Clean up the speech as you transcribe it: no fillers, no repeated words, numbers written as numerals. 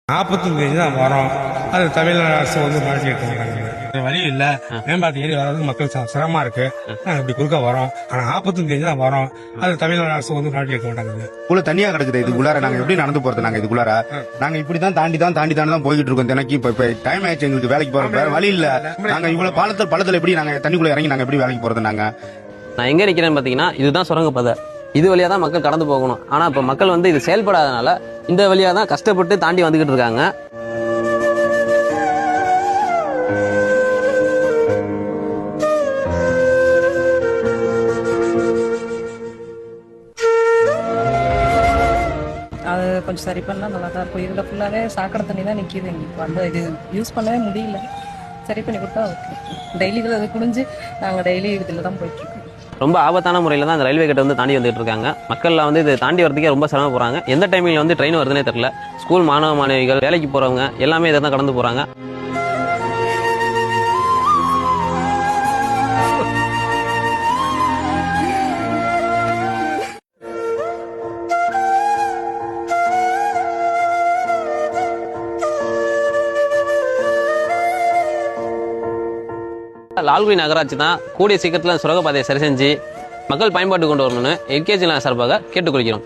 45 தான் வரும். அது தமிழ்நாடு அரசு வந்து மாற்றிட்டு இருக்காங்க. வழி இல்ல, மேம்பாட்டு ஏறி வர்றதுக்கு மக்கள் சிரமமா இருக்கு. இப்படி குறுக்க வரோம். ஆனா 45 தான் வரும். அது தமிழ்நாடு அரசு வந்து மாற்றி இருக்க மாட்டாங்க. உள்ள தனியா கிடக்குது. இதுக்குள்ளார நாங்க எப்படி நடந்து போறது? நாங்க இதுக்குள்ளார நாங்க இப்படிதான் தாண்டி தான் போய்கிட்டு இருக்கோம். எனக்கு இப்ப டைம் ஆயிடுச்சு, எங்களுக்கு வேலைக்கு போறோம். வேற வழி இல்ல. நாங்க இவ்வளவு பள்ளத்துல எப்படி நாங்க தண்ணிக்குள்ள இறங்கி நாங்க எப்படி வேலைக்கு போறது? நான் எங்க நிக்கிறேன்னு பாத்தீங்கன்னா, இதுதான் சுரங்கப்பாதை. இது வழியா தான் மக்கள் கடந்து போகணும். ஆனா இப்ப மக்கள் வந்து இது செயல்படாதனால இந்த வழியா தான் கஷ்டப்பட்டு தாண்டி வந்துகிட்டு இருக்காங்க. அது கொஞ்சம் சரி பண்ணா நல்லா தான் இருக்கும். இதுல ஃபுல்லாவே சாக்கடை தண்ணி தான் நிக்குது. எங்களுக்கு வந்து இது யூஸ் பண்ணவே முடியல. சரி பண்ணி கொடுத்தா ஓகே. டெய்லி இதில் அது குடிஞ்சு நாங்கள் டெய்லி இதில் தான் போயிட்டு இருக்கோம். ரொம்ப ஆபத்தான முறையில் தான் அந்த ரயில்வே கேட்டை வந்து தாண்டி வந்துட்டு இருக்காங்க. மக்கள்லாம் வந்து இதை தாண்டி வரதுக்கே ரொம்ப சிரமம் போறாங்க. எந்த டைமில் வந்து ட்ரெயின் வருதுன்னே தெரியல. ஸ்கூல் மாணவ மாணவிகள், வேலைக்கு போறவங்க எல்லாமே இதை தான் கடந்து போறாங்க. லால்குடி நகராட்சி தான் கூடிய சீக்கிரத்தில் சுரங்கப்பாதையை சரி செஞ்சு மக்கள் பயன்பாட்டு கொண்டு வரணும்னு எல்கேஜி சார்பாக கேட்டுக்கொள்கிறோம்.